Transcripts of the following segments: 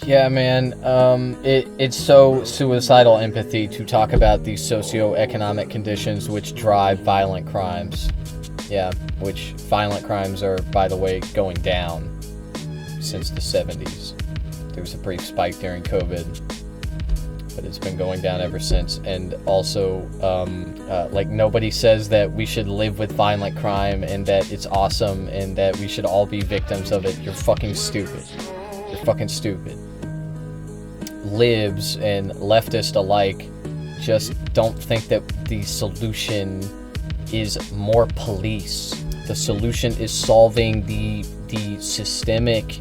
Yeah, man, it's so suicidal empathy to talk about these socioeconomic conditions which drive violent crimes. Yeah, which violent crimes are, by the way, going down since the 70s. There was a brief spike during COVID, but it's been going down ever since. And also, like, nobody says that we should live with violent crime and that it's awesome and that we should all be victims of it. You're fucking stupid. You're fucking stupid. Libs and leftists alike just don't think that the solution is more police. The solution is solving the systemic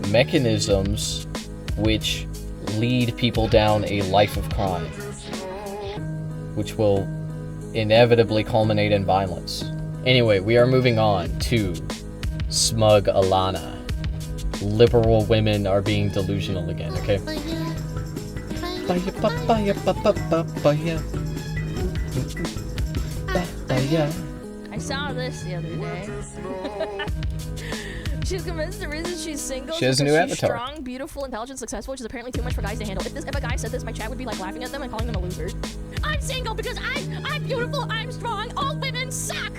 mechanisms which lead people down a life of crime, which will inevitably culminate in violence. Anyway, we are moving on to Smug Alana. Liberal women are being delusional again, okay? I saw this the other day. She's convinced the reason she's single she has is a new because she's avatar. strong, beautiful, intelligent, successful, which is apparently too much for guys to handle. If a guy said this, my chat would be like laughing at them and calling them a loser. I'm single because I'm beautiful, I'm strong, all women suck!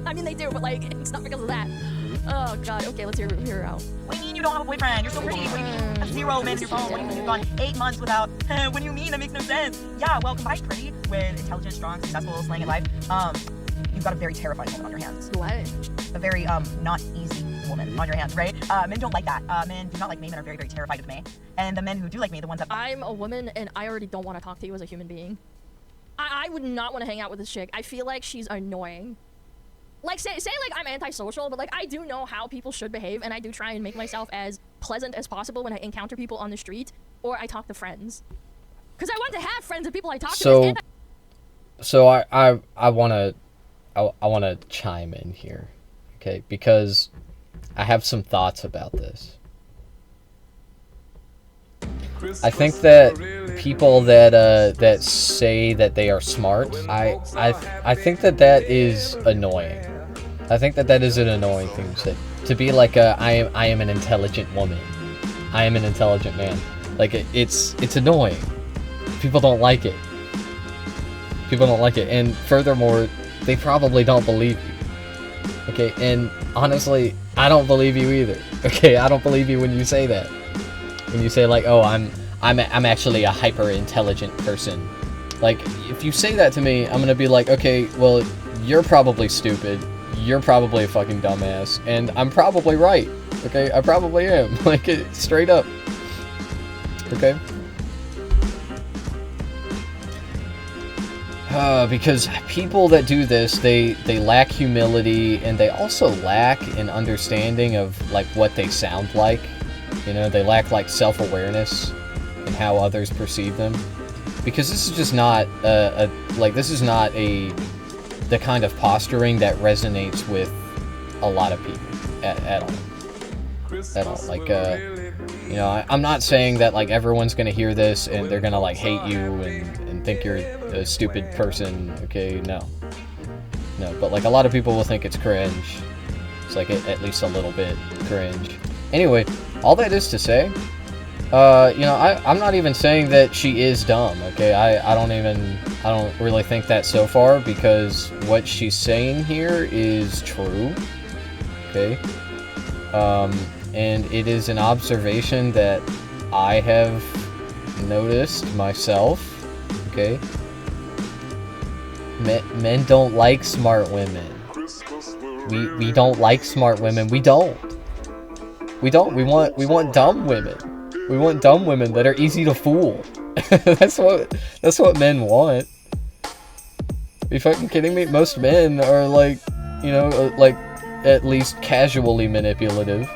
I mean, they do, but like, it's not because of that. Oh god, okay, let's hear her out. What do you mean you don't have a boyfriend? You're so pretty. What do you mean? 0 men to your phone. What do you mean you've gone 8 months without? What do you mean? That makes no sense. Yeah, well, combine pretty with intelligent, strong, successful, slaying at life. You've got a very terrifying woman on your hands. What? A very not easy woman on your hands, right? Men don't like that. Men do not like me. Men are very, very terrified of me. And the men who do like me, the ones that I'm a woman and I already don't want to talk to you as a human being. I would not want to hang out with this chick. I feel like she's annoying. Like, say like I'm antisocial, but like I do know how people should behave, and I do try and make myself as pleasant as possible when I encounter people on the street or I talk to friends. Because I want to have friends and people I talk to. So I wanna chime in here, okay? Because I have some thoughts about this. I think that people that say that they are smart, I think that is annoying. I think that is an annoying thing to say. To be like I am an intelligent woman. I am an intelligent man. Like it's annoying. People don't like it. People don't like it, and furthermore, they probably don't believe you. Okay, and honestly, I don't believe you either. Okay, I don't believe you when you say that. When you say like, oh, I'm actually a hyper intelligent person. Like, if you say that to me, I'm gonna be like, okay, well, you're probably stupid. You're probably a fucking dumbass, and I'm probably right. Okay, I probably am. Like, straight up. Okay. Because people that do this, they lack humility, and they also lack an understanding of like what they sound like. You know, they lack like self-awareness and how others perceive them. Because this is just not this is not the kind of posturing that resonates with a lot of people at all. At all. Like, you know, I'm not saying that like everyone's gonna hear this and they're gonna like hate you and think you're a stupid person. Okay, no, but like a lot of people will think it's cringe. It's like at least a little bit cringe. Anyway, all that is to say, you know, I'm not even saying that she is dumb. Okay, I don't really think that so far, because what she's saying here is true. Okay, and it is an observation that I have noticed myself. Okay, men don't like smart women. We don't like smart women. We don't. We want dumb women. We want dumb women that are easy to fool. That's what men want. Are you fucking kidding me? Most men are like, you know, like at least casually manipulative.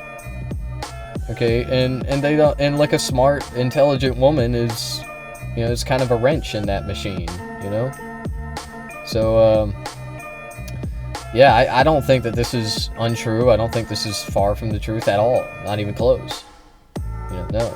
Okay, and they don't, and like a smart, intelligent woman is, you know, it's kind of a wrench in that machine, you know? So, yeah, I don't think that this is untrue. I don't think this is far from the truth at all. Not even close. You know, no.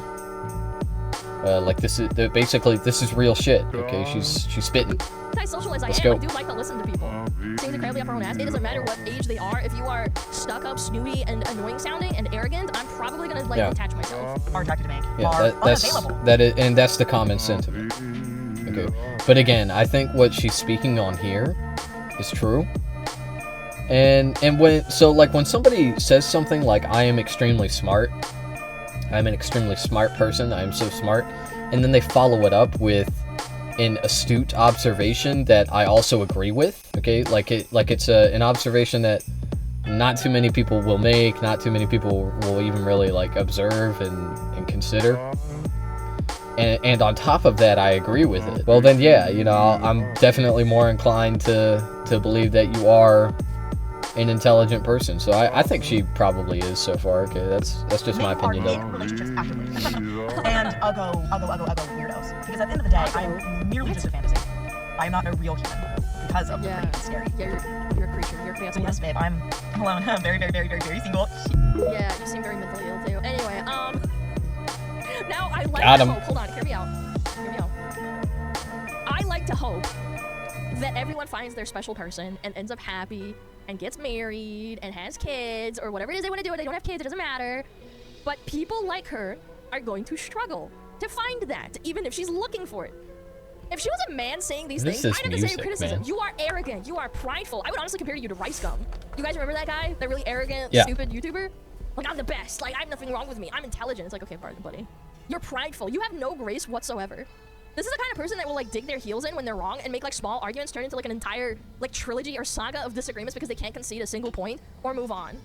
Like this is basically this is real shit. Okay, she's spitting. Antisocial as I Let's am, go. I do like to listen to people. Sing incredibly up our own ass. It doesn't matter what age they are. If you are stuck up, snooty, and annoying sounding and arrogant, I'm probably gonna like Yeah. detach myself. Are attracted to me. Yeah, are that's unavailable. that is, and that's the common sentiment. Okay, but again, I think what she's speaking on here is true. And when when somebody says something like I am extremely smart, I'm an extremely smart person, I am so smart, and then they follow it up with an astute observation that I also agree with. Okay, it's an observation that not too many people will make, not too many people will even really like observe and consider. And on top of that, I agree with it. Well, then, yeah, you know, I'm definitely more inclined to believe that you are an intelligent person. So I think she probably is so far. Okay, that's just my Men are opinion, in though. relationships actively. And uggo weirdos. Because at the end of the day, I'm merely just a fantasy. I'm not a real human. Because of the Yeah. pretty scary. Yeah, you're a creature. You're a creature. Yes, babe, I'm alone. I'm very, very, very, very, very single. Yeah, you seem very mentally ill too. Anyway, now I like Got to him. hope. Hold on, hear me out. Hear me out. I like to hope that everyone finds their special person and ends up happy and gets married and has kids or whatever it is they want to do. Or they don't have kids, it doesn't matter. But people like her are going to struggle to find that, even if she's looking for it. If she was a man saying these What is things, this I'd have the same music, criticism. man? You are arrogant. You are prideful. I would honestly compare you to Rice Gum. You guys remember that guy? That really arrogant, Yeah. stupid YouTuber? Like, I'm the best. Like, I have nothing wrong with me. I'm intelligent. It's like, okay, pardon, buddy. You're prideful. You have no grace whatsoever. This is the kind of person that will, like, dig their heels in when they're wrong and make, like, small arguments turn into, like, an entire, like, trilogy or saga of disagreements because they can't concede a single point or move on.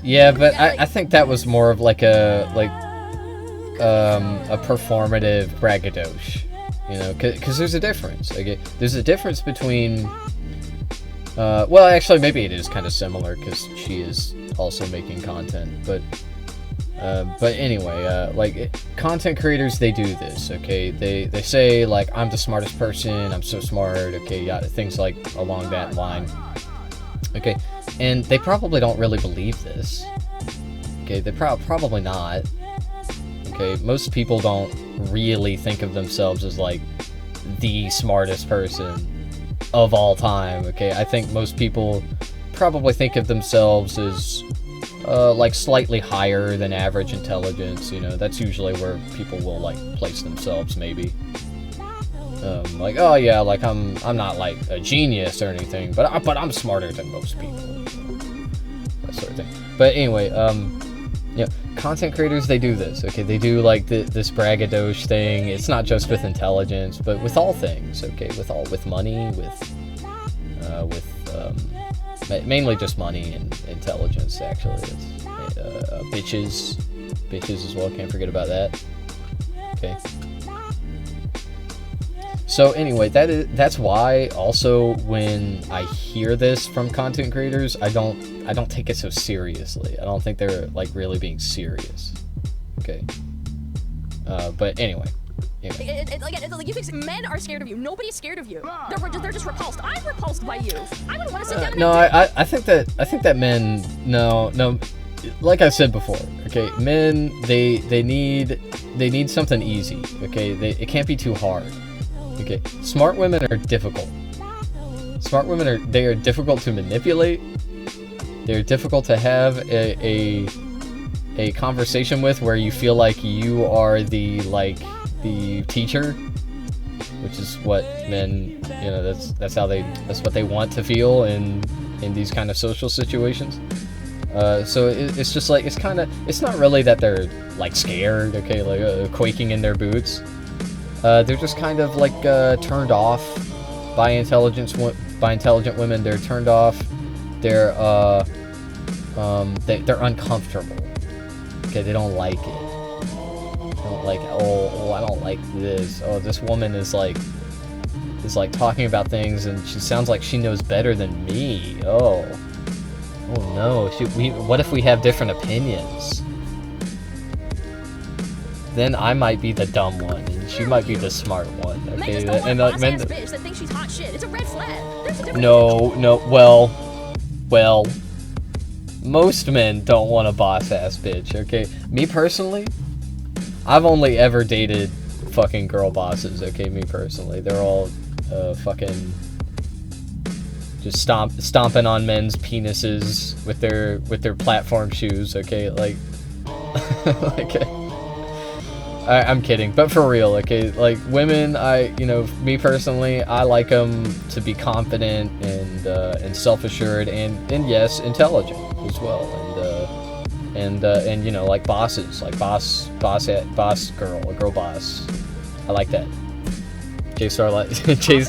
Yeah, but Yeah, I like- think that was more of like a performative braggadocio, you know, because there's a difference. Okay, there's a difference between. Well, actually, maybe it is kind of similar because she is also making content, but anyway, content creators, they do this. Okay, they say like I'm the smartest person, I'm so smart. Okay, yeah, things like along that line. Okay, and they probably don't really believe this. Okay, they probably not. Okay, most people don't really think of themselves as like the smartest person of all time. Okay, I think most people probably think of themselves as like slightly higher than average intelligence. You know, that's usually where people will like place themselves, maybe. Like, oh yeah, like I'm not like a genius or anything, but I'm smarter than most people. That sort of thing. But anyway, yeah, content creators, they do this. Okay, they do like this braggadocio thing. It's not just with intelligence, but with all things. Okay, with money, with mainly just money and intelligence. Actually, it's bitches as well. Can't forget about that. Okay. So anyway, that's why also when I hear this from content creators, I don't take it so seriously. I don't think they're like really being serious. Okay. But anyway. It's like you think men are scared of you. Nobody's scared of you. They're just repulsed. I'm repulsed by you. I wouldn't want to sit down and No, have I think that men no, like I said before. Okay, men they need something easy. Okay, it can't be too hard. Okay, smart women are difficult. Smart women are difficult to manipulate. They're difficult to have a conversation with where you feel like you are the teacher, which is what men, you know, that's what they want to feel in these kind of social situations. So it's just like it's not really that they're like scared, okay, like quaking in their boots. They're just kind of like turned off by intelligent women. They're turned off. They're uncomfortable. Okay, they don't like it. They don't like, oh, I don't like this. Oh, this woman is like talking about things, and she sounds like she knows better than me. Oh no. What if we have different opinions? Then I might be the dumb one, and she might be the smart one. Men Okay, just don't want and a boss-ass men. bitch that thinks she's hot shit. It's a red flag. There's a difference. No. Well. Most men don't want a boss-ass bitch. Okay, me personally, I've only ever dated fucking girl bosses, okay, me personally. They're all fucking just stomping on men's penises with their platform shoes, okay, like like I'm kidding, but for real, okay, like women, me personally, I like them to be confident and self-assured and yes, intelligent as well, and like bosses, like boss girl, a girl boss. I like that. J-Star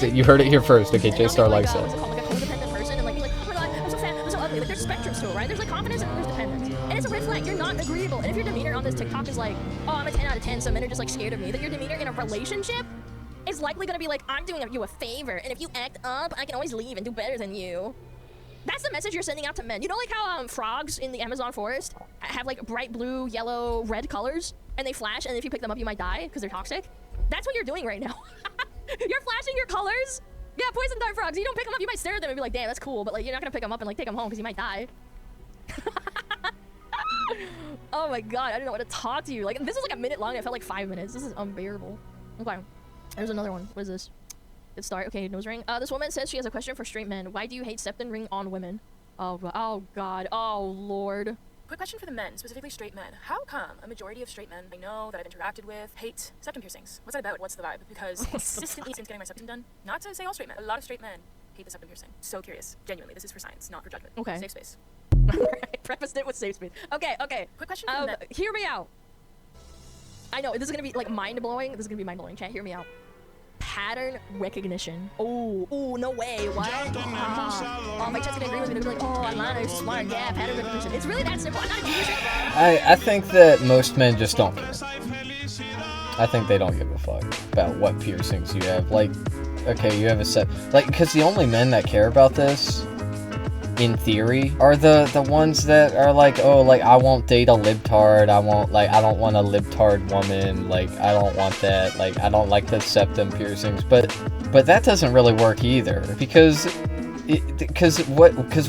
you heard it here first. Okay, J-Star likes that. What's it called? Like a codependent person, and like you're like, oh my god, I'm so fat, I'm so ugly. Like there's spectrums to it, right? There's like confidence and there's dependence, and it's a red flag. You're not agreeable, and if your demeanor on this TikTok is like, oh, I'm a 10 out of 10, so men are just like scared of me, then your demeanor in a relationship is likely gonna be like, I'm doing you a favor, and if you act up, I can always leave and do better than you. That's the message you're sending out to men. You know, like how frogs in the Amazon forest have like bright blue, yellow, red colors, and they flash, and if you pick them up, you might die because they're toxic. That's what you're doing right now. You're flashing your colors. Yeah, poison dart frogs. You don't pick them up, you might stare at them and be like, damn, that's cool, but like you're not gonna pick them up and like take them home because you might die. Oh my god, I don't know what to talk to you. Like this is like a minute long. It felt like 5 minutes. This is unbearable. Okay, there's another one. What is this? Good start. Okay, nose ring. This woman says she has a question for straight men. Why do you hate septum ring on women? Oh god. Oh lord. Quick question for the men, specifically straight men. How come a majority of straight men I know that I've interacted with hate septum piercings? What's that about? What's the vibe? Because consistently since getting my septum done, not to say all straight men, a lot of straight men hate the septum piercing. So curious. Genuinely, this is for science, not for judgment. Okay. Safe space. Alright, prefaced it with safe space. Okay. Quick question for the men. Hear me out. I know, this is gonna be like mind-blowing. This is gonna be mind-blowing. Chat, hear me out. Pattern recognition. Oh, no way. What? My chat's gonna agree with me. They're gonna be like, oh, Alana is smart. Yeah, pattern recognition. It's really that simple. I'm not a genius. I think that most men just don't care. I think they don't give a fuck about what piercings you have. Like, okay, you have a set. Like, because the only men that care about this, in theory, are the ones that are like, oh, like, I won't date a libtard, I don't want a libtard woman, like, I don't want that, like, I don't like the septum piercings, but that doesn't really work either, because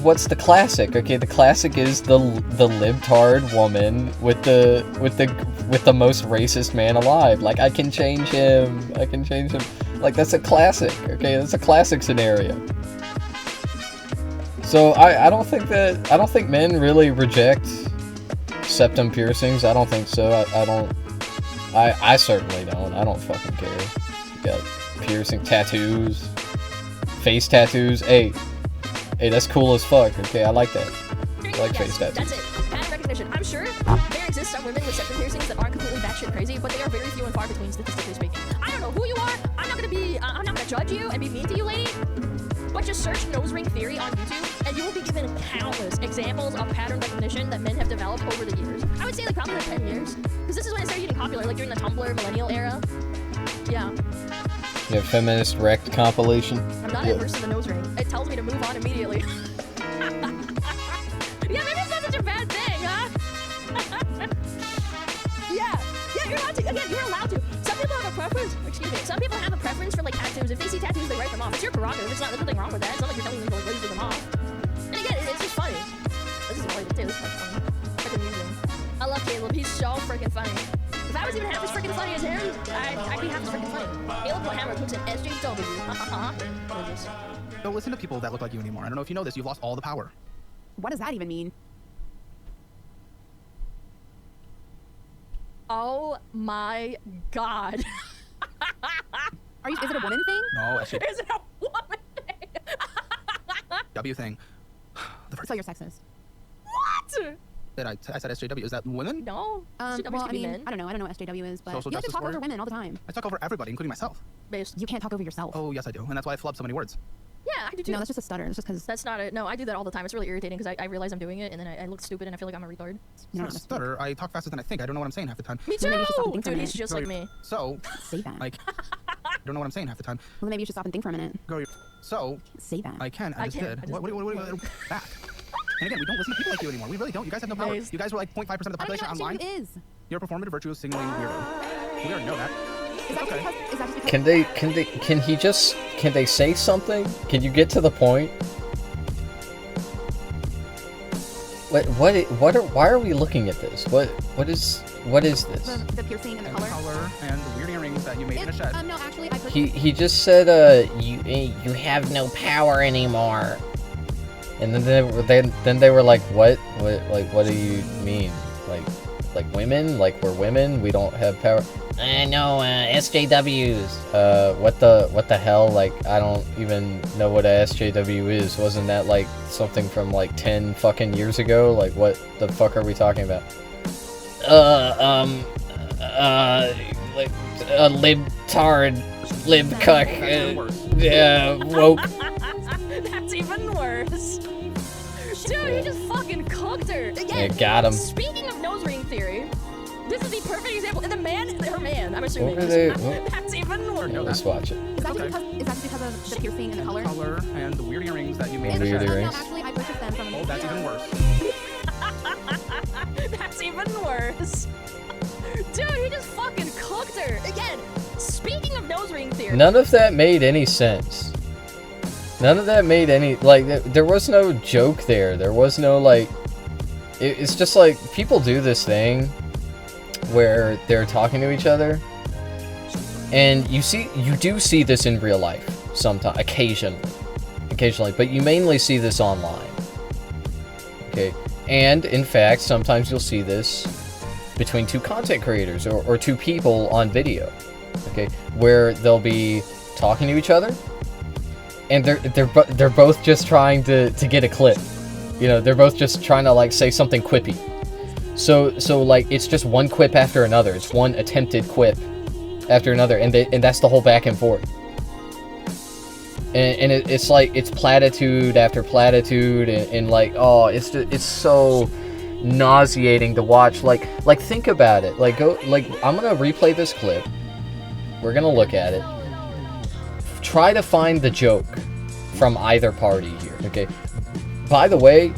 what's the classic? Okay, the classic is the libtard woman with the most racist man alive. Like, I can change him, like, that's a classic, okay, that's a classic scenario. So I don't think men really reject septum piercings. I don't think so. I certainly don't. I don't fucking care. You got piercing, tattoos, face tattoos. Hey, that's cool as fuck. Okay, I like that. I like face tattoos. That's it. Pattern recognition. I'm sure there exist some women with septum piercings that aren't completely batshit crazy, but they are very few and far between, statistically speaking. I don't know who you are. I'm not gonna judge you and be mean to you, lady. But just search nose ring theory on YouTube, and you will be given countless examples of pattern recognition that men have developed over the years. I would say like probably like 10 years, because this is when it started getting popular, like during the Tumblr millennial era. Yeah. Yeah, feminist wrecked compilation. I'm not adverse to the nose ring. It tells me to move on immediately. Yeah, maybe it's not such a bad thing, huh? Yeah, you're allowed to. Again, you're allowed to. Some people have a preference. Excuse me. Some people have a preference for like tattoos. If they see tattoos, they write them off. It's your prerogative. There's nothing wrong with that. It's not like you're telling them to laser them off. And again, it's just funny. This is related too. This is funny. Freaking amusing. I love Caleb. He's so freaking funny. If I was even half as freaking funny as him, I'd be half as freaking funny. Caleb Hammer cooks an SJW. What is this? Don't listen to people that look like you anymore. I don't know if you know this. You've lost all the power. What does that even mean? Oh my god. Is it a woman thing? No, Is it a woman thing? W thing. So you're sexist. What? I said SJW. Is that women? No. SJWs Well, can I be mean, men. I don't know what SJW is, but Social you have to justice talk over warrior? women all the time. I talk over everybody, including myself. Based. You can't talk over yourself. Oh, yes, I do. And that's why I flub so many words. Yeah, I do too. No, that's just a stutter. It's just because That's not it. No, I do that all the time. It's really irritating because I realize I'm doing it and then I look stupid and I feel like I'm a retard. you It's not don't a understand. stutter. I talk faster than I think. I don't know what I'm saying half the time. Me too! Well, maybe you should stop and think for a Dude, he's minute. just like me. So, Say that. like, I don't know what I'm saying half the time. Well, then maybe you should stop and think for a minute. Girl, so, Say that. I can. I just can. did. I just- What do you back? And again, we don't listen to people like you anymore. We really don't. You guys have no power. Nice. You guys were like 0.5% of the I don't population even know what online. SJW is. You're a performative virtuous signaling weirdo. We already know that. Is that Okay. just because? Can they say something? Can you get to the point? Why are we looking at this? What is What is this? The piercing and the And color. color and the weird earrings that you made in a shed. No, actually, I purchased. He just said you have no power anymore. And then they were like, what what do you mean? Like women? Like we're women? We don't have power? No, SJWs. What the hell? Like, I don't even know what a SJW is. Wasn't that like something from like 10 fucking years ago? Like, what the fuck are we talking about? Like a libtard, libcuck, woke. That's even worse. Dude, he just fucking cooked her. Again, Yeah, got him. Speaking of nose ring theory, this is the perfect example. And her man, I'm assuming. What were they- what- That's even worse. Let's watch it. Is that, Okay. just because of the piercing and the color? Color and the weird earrings that you made in a Weird shed. earrings. No, actually, I purchased them from. Oh, that's even worse. That's even worse. Dude, he just fucking cooked her. Again, speaking of nose ring theory. None of that made any sense. None of that made any, like, there was no joke there. There was no, like, it's just like, people do this thing where they're talking to each other, and you do see this in real life sometimes, occasionally, but you mainly see this online. Okay, and in fact, sometimes you'll see this between two content creators or two people on video. Okay, where they'll be talking to each other, and they're both just trying to get a clip. You know, they're both just trying to like say something quippy. So like it's just one quip after another. It's one attempted quip after another, and that's the whole back and forth. And it's like it's platitude after platitude, and like, oh, it's so nauseating to watch. Like think about it. Like I'm gonna replay this clip. We're gonna look at it. Try to find the joke from either party here. Okay. By the way,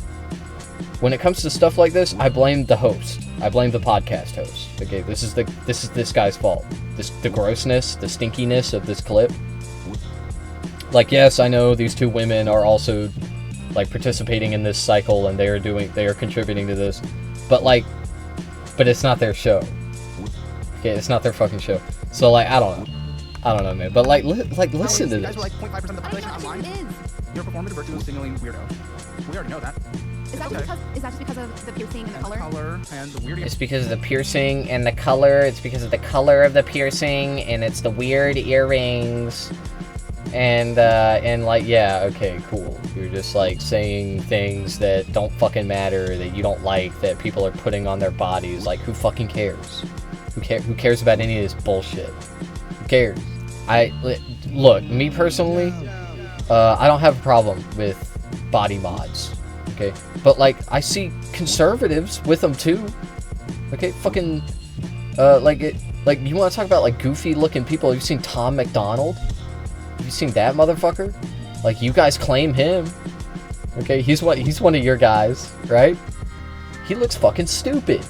when it comes to stuff like this, I blame the host. I blame the podcast host. Okay, this is this guy's fault. The grossness, the stinkiness of this clip. Like, yes, I know these two women are also like participating in this cycle, and they are contributing to this, but it's not their show. Okay, it's not their fucking show. So like, I don't know, man. But listen to You guys this. were like 0.5% of the I population know online. it is. You're performative virtuous signaling weirdo. We already know that. Is that Okay. just because of the piercing and the And color? color and the weird It's because of the piercing and the color. It's because of the color of the piercing, and it's the weird earrings. And like, yeah, okay, cool. You're just like saying things that don't fucking matter, that you don't like, that people are putting on their bodies. Like, who fucking cares? Who cares about any of this bullshit? Who cares? Look, me personally, I don't have a problem with body mods, okay? But like, I see conservatives with them too. Okay, fucking, like you want to talk about like goofy looking people? Have you seen Tom McDonald? Have you seen that motherfucker? Like, you guys claim him. Okay, he's one of your guys, right? He looks fucking stupid.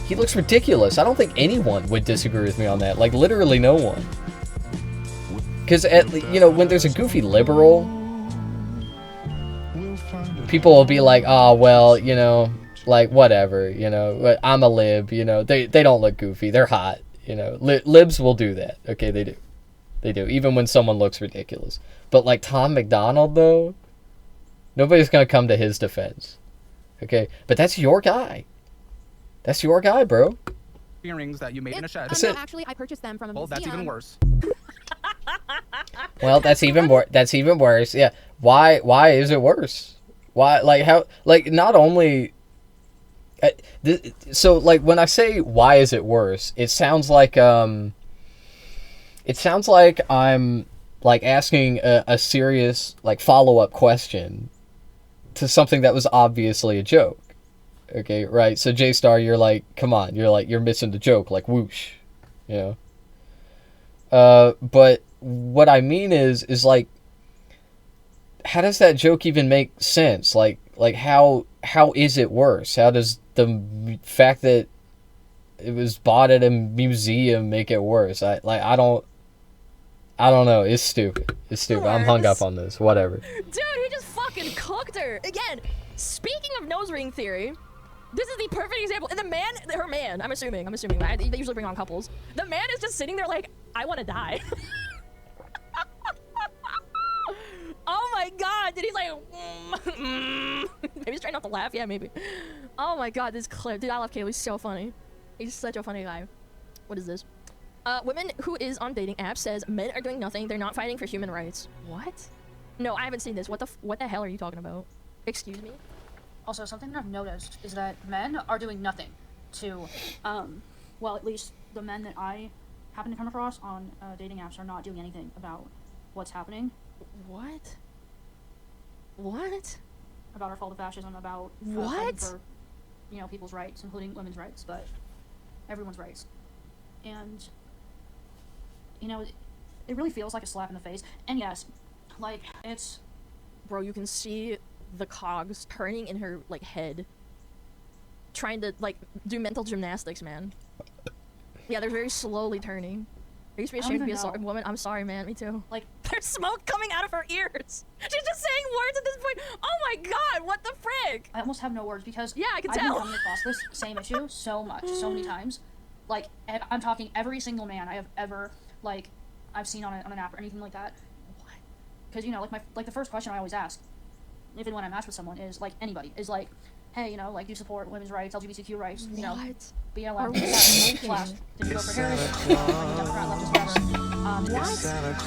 He looks ridiculous. I don't think anyone would disagree with me on that. Like, literally no one. Because, when there's a goofy liberal, people will be like, oh, well, like, whatever, I'm a lib, they don't look goofy. They're hot, Libs will do that. Okay, they do. They do, even when someone looks ridiculous. But, like, Tom McDonald, though, nobody's gonna come to his defense. Okay? But that's your guy. That's your guy, bro. earrings that you made in a shed. That's No, it. actually, I purchased them from a Well, that's even museum. worse. Well, that's even worse. Yeah. Why is it worse? Why, like, how, like, not only... so, like, when I say, why is it worse, it sounds like I'm, like, asking a serious, like, follow-up question to something that was obviously a joke. Okay, right? So, J-Star, you're like, come on, you're missing the joke, like, whoosh, but what I mean is, like, how does that joke even make sense? Like, how is it worse? How does the fact that it was bought at a museum make it worse? I don't know. It's stupid. I'm hung up on this. Whatever. Dude, he just fucking cooked her. Again, speaking of nose ring theory, This is the perfect example. And the man, her man, I'm assuming, they usually bring on couples. The man is just sitting there like, I want to die. Oh my god, dude, he's like, maybe he's trying not to laugh, yeah, maybe. Oh my god, this clip, dude, I love Kaylee, he's so funny. He's such a funny guy. What is this? Women who is on dating apps says men are doing nothing, they're not fighting for human rights. What? No, I haven't seen this. What the hell are you talking about? Excuse me? Also, something that I've noticed is that men are doing nothing to, well, at least the men that I happen to come across on dating apps are not doing anything about what's happening. What? What? About our fall to fascism, about what? fighting for, you know, people's rights, including women's rights, but everyone's rights. And, you know, it really feels like a slap in the face. And yes, like, it's... Bro, you can see the cogs turning in her, like, head. Trying to, like, do mental gymnastics, man. Yeah, they're very slowly turning. I used to be ashamed to be a woman. I'm sorry, man. Me too. Like, there's smoke coming out of her ears. She's just saying words at this point. Oh my god, what the frick? I almost have no words because yeah, I can I've tell. been coming across this same issue so much, so many times. Like, I'm talking every single man I have ever, like, I've seen on an app or anything like that. What? Because, you know, like the first question I always ask, if and when I match with someone, is, like, anybody, is like, hey, you know, like, do you support women's rights, LGBTQ rights, you know, BLM, slash, did you vote for Harris, Democrat, leftist,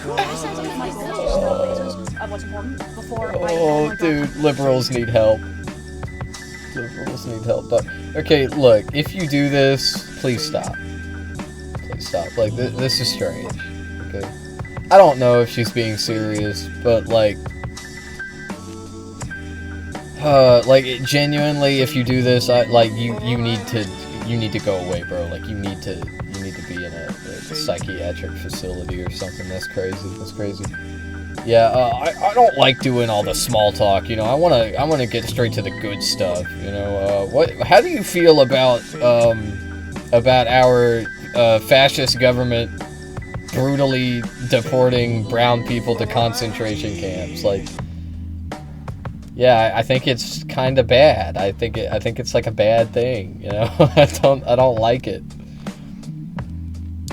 whatever. I said something my goal is to know the basis of what's important before Oh, dude, liberals need help. Liberals need help. But, okay, look, if you do this, please stop. Please stop. Like, this is strange. Okay? I don't know if she's being serious, but, like, genuinely, if you do this, you need to go away, bro. Like, you need to be in a psychiatric facility or something. That's crazy. That's crazy. Yeah, I don't like doing all the small talk, you know. I wanna get straight to the good stuff, you know. How do you feel about our fascist government brutally deporting brown people to concentration camps? Like, yeah, I think it's kind of bad. I think it's like a bad thing, you know. I don't like it.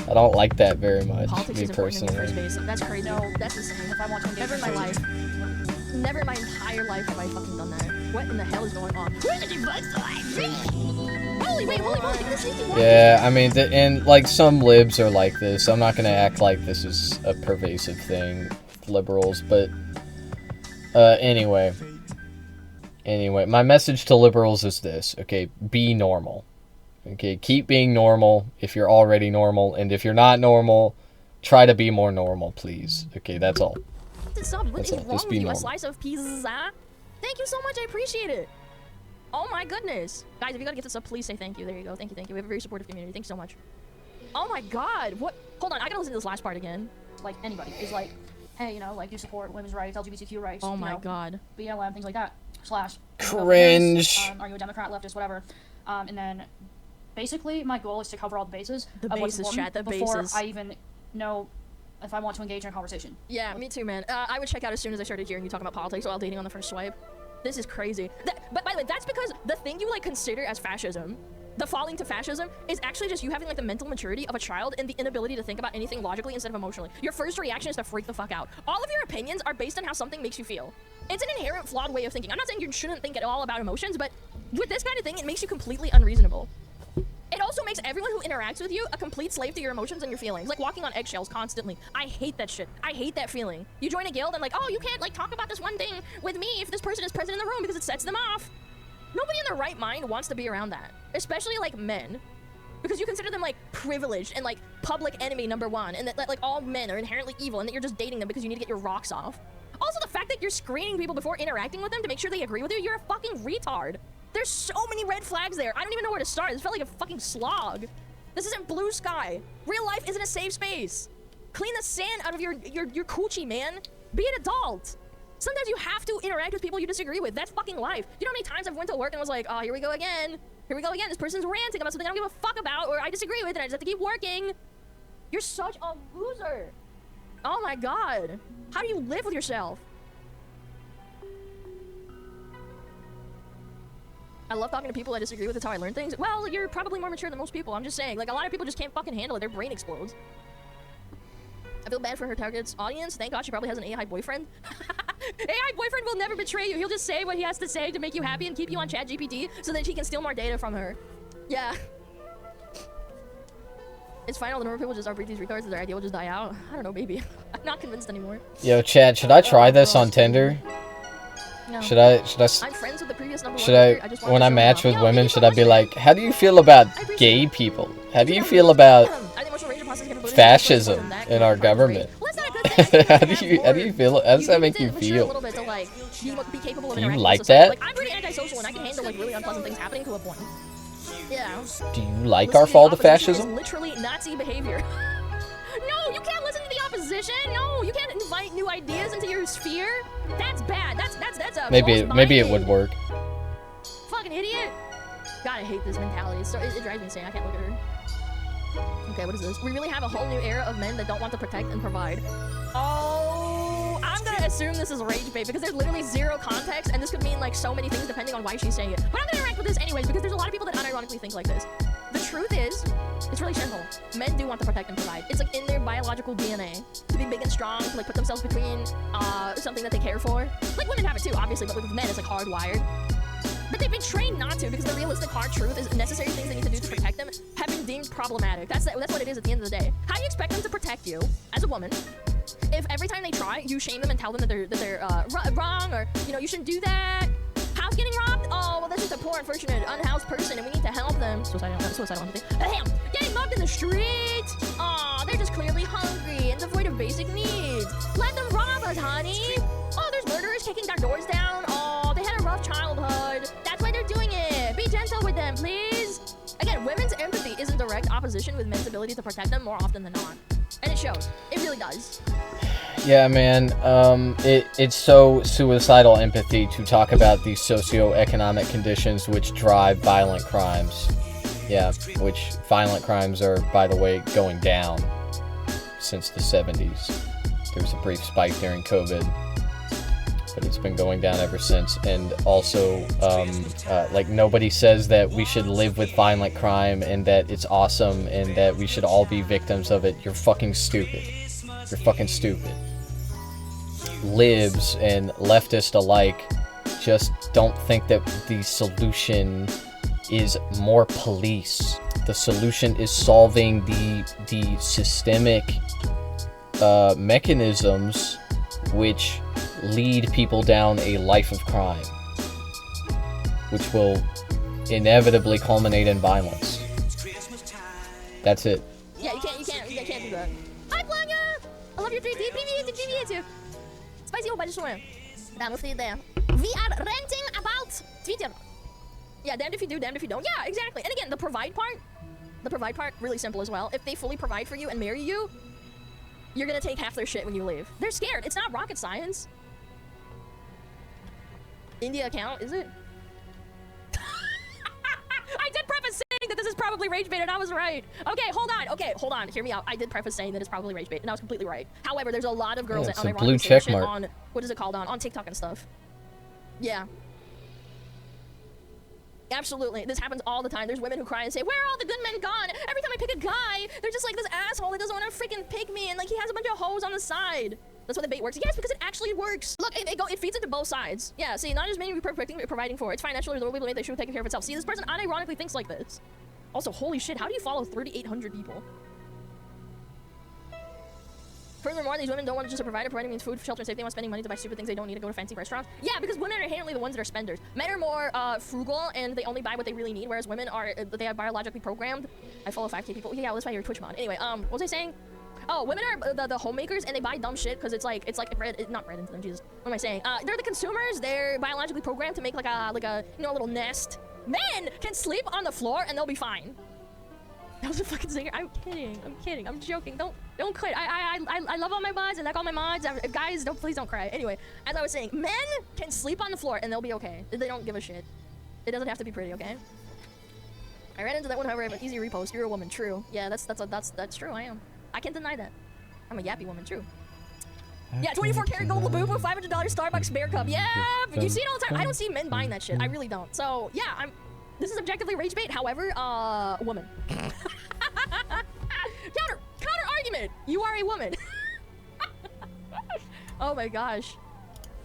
I don't like that very much. Politics me is important in the personally. first place. That's crazy. No, that's insane. If I want to engage, never in my life. Never in my entire life have I fucking done that. What in the hell is going on? Holy, wait, holy moly, this is Yeah, I mean, and like some libs are like this. I'm not gonna act like this is a pervasive thing with liberals, but anyway, my message to liberals is this: okay, be normal. Okay, keep being normal if you're already normal, and if you're not normal, try to be more normal, please. Okay, that's all. Stop. What is wrong Just with be you? normal. A slice of pizza? Thank you so much. I appreciate it. Oh my goodness. Guys, if you gotta get this up, please say thank you. There you go. Thank you, thank you. We have a very supportive community. Thanks so much. Oh my god. What? Hold on. I gotta listen to this last part again. Like, anybody is like, hey, you know, like, you support women's rights, LGBTQ rights, Oh you my know, god. BLM, things like that. Slash. Cringe. Are you a Democrat, leftist, whatever? And then, basically, my goal is to cover all the bases The of what's bases, important chat, the before bases. I even know if I want to engage in a conversation. Yeah, me too, man. I would check out as soon as I started hearing you talk about politics while dating on the first swipe. This is crazy. But by the way, that's because the thing you, like, consider as fascism, the falling to fascism, is actually just you having, like, the mental maturity of a child and the inability to think about anything logically instead of emotionally. Your first reaction is to freak the fuck out. All of your opinions are based on how something makes you feel. It's an inherent flawed way of thinking. I'm not saying you shouldn't think at all about emotions, but with this kind of thing, it makes you completely unreasonable. It also makes everyone who interacts with you a complete slave to your emotions and your feelings. Like walking on eggshells constantly. I hate that shit. I hate that feeling. You join a guild and like, oh, you can't like talk about this one thing with me if this person is present in the room because it sets them off. Nobody in their right mind wants to be around that. Especially like men. Because you consider them like privileged and like public enemy #1 and that like all men are inherently evil and that you're just dating them because you need to get your rocks off. Also the fact that you're screening people before interacting with them to make sure they agree with you, you're a fucking retard. There's so many red flags there. I don't even know where to start. This felt like a fucking slog. This isn't Blue Sky. Real life isn't a safe space. Clean the sand out of your coochie, man. Be an adult. Sometimes you have to interact with people you disagree with. That's fucking life. You know how many times I've went to work and was like, oh, here we go again. Here we go again. This person's ranting about something I don't give a fuck about or I disagree with and I just have to keep working. You're such a loser. Oh my god. How do you live with yourself? I love talking to people I disagree with. It's how I learn things. Well, you're probably more mature than most people. I'm just saying. Like, a lot of people just can't fucking handle it. Their brain explodes. I feel bad for her target's audience. Thank God she probably has an AI boyfriend. AI boyfriend will never betray you. He'll just say what he has to say to make you happy and keep you on ChatGPT so that he can steal more data from her. Yeah. It's final. The number of people just outbreed these retards. Their idea will just die out. I don't know, maybe. I'm not convinced anymore. Yo, Chad, should I try this on Tinder? No. Should I I'm friends with the previous number should one. I Just wanted when to I show match them with off. women, Yo, should I be like, how do you feel about gay people? How do you feel about I think emotional range of processing capabilities fascism is that in good our for government? Well, that's not a good thing. I think how do you feel? How does that make you need to mature a little feel? bit to, like, be capable of Do you interacting like with society. that? Like, I'm pretty antisocial and I can handle like really unpleasant things happening to a point. Yeah. Do you like Listening our to fall the to opposition is fascism? literally Nazi behavior. No, you can't listen to the opposition. No, you can't invite new ideas into your sphere. That's bad. That's a Maybe it closed-minded would work. fucking idiot. God, I hate this mentality. So it drives me insane. I can't look at her. Okay, what is this? We really have a whole new era of men that don't want to protect and provide. Oh, I'm gonna assume this is rage bait because there's literally zero context, and this could mean like so many things depending on why she's saying it. But I'm gonna interact with this anyways because there's a lot of people that unironically think like this. The truth is, it's really simple. Men do want to protect and provide. It's like in their biological DNA to be big and strong, to like put themselves between something that they care for. Like women have it too, obviously, but with men it's like hardwired. But they've been trained not to because the realistic hard truth is necessary things they need to do to protect them have been deemed problematic. That's what it is at the end of the day. How do you expect them to protect you as a woman if every time they try, you shame them and tell them that they're wrong or, you know, you shouldn't do that? House getting robbed? Oh, well, that's just a poor, unfortunate, unhoused person and we need to help them. Suicidal empathy. Ahem. Getting mugged in the street? Oh, they're just clearly hungry and devoid of basic needs. Let them rob us, honey. Oh, there's murderers kicking their doors down. Oh, they had a rough childhood. That's why they're doing it. Be gentle with them, please. Again, women's empathy is in direct opposition with men's ability to protect them more often than not. And it shows. It really does. Yeah, man. It's so suicidal empathy to talk about these socioeconomic conditions which drive violent crimes. Yeah, which violent crimes are, by the way, going down since the 70s. There was a brief spike during COVID, but it's been going down ever since. And also, like, nobody says that we should live with violent crime and that it's awesome and that we should all be victims of it. You're fucking stupid. You're fucking stupid. Libs and leftists alike just don't think that the solution is more police. The solution is solving the systemic mechanisms which lead people down a life of crime, which will inevitably culminate in violence. That's it. Yeah, you can't do that. Hi, Planya! I love your 3D. Привет. Спасибо большое. Да, мы there. We are ranting about Twitter. Yeah, damned if you do, damned if you don't. Yeah, exactly. And again, the provide part, really simple as well. If they fully provide for you and marry you, you're gonna take half their shit when you leave. They're scared. It's not rocket science. India account, is it? I did preface saying that this is probably rage bait, and I was right. Okay, hold on. Hear me out. I did preface saying that it's probably rage bait, and I was completely right. However, there's a lot of girls Yeah, that it's a blue unironically say check shit mark. on, what is it called, on TikTok and stuff. Yeah. Absolutely. This happens all the time. There's women who cry and say, where are all the good men gone? Every time I pick a guy, they're just like this asshole that doesn't want to freaking pick me, and like he has a bunch of hoes on the side. That's why the bait works. Yes, because it actually works. Look, it feeds into both sides. Yeah, see, not just mainly providing for. It's financially the way people they should take care of itself. See, this person unironically thinks like this. Also, holy shit, how do you follow 3,800 people? Furthermore, these women don't want to just a provider. Providing means food, shelter, and safety. They want spending money to buy stupid things they don't need to go to fancy restaurants. Yeah, because women are inherently the ones that are spenders. Men are more frugal, and they only buy what they really need, whereas women are, they are biologically programmed. I follow 5K people. Yeah, well, that's why you're a Twitch mod. Anyway, what was I saying? Oh, women are the homemakers, and they buy dumb shit because it's like not bred into them. Jesus, what am I saying? They're the consumers. They're biologically programmed to make like a you know, a little nest. Men can sleep on the floor and they'll be fine. That was a fucking zinger. I'm kidding. I'm joking. Don't quit. I love all my mods. I like all my mods. Guys, please don't cry. Anyway, as I was saying, men can sleep on the floor and they'll be okay. They don't give a shit. It doesn't have to be pretty, okay? I ran into that one, however, I have an easy repost. You're a woman, true. Yeah, that's true. I am. I can't deny that. I'm a yappy woman, true. Yeah, 24 karat gold Labubu, $500 Starbucks bear cup. Yeah, but you see it all the time. I don't see men buying that shit. I really don't. So yeah, this is objectively rage bait. However, woman. counter argument. You are a woman. Oh my gosh.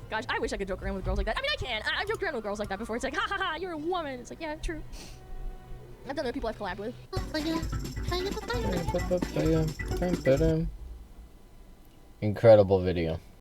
Gosh, I wish I could joke around with girls like that. I mean, I can. I've joked around with girls like that before. It's like, ha ha ha, you're a woman. It's like, yeah, true. I've done other people I've collabed with. Incredible video.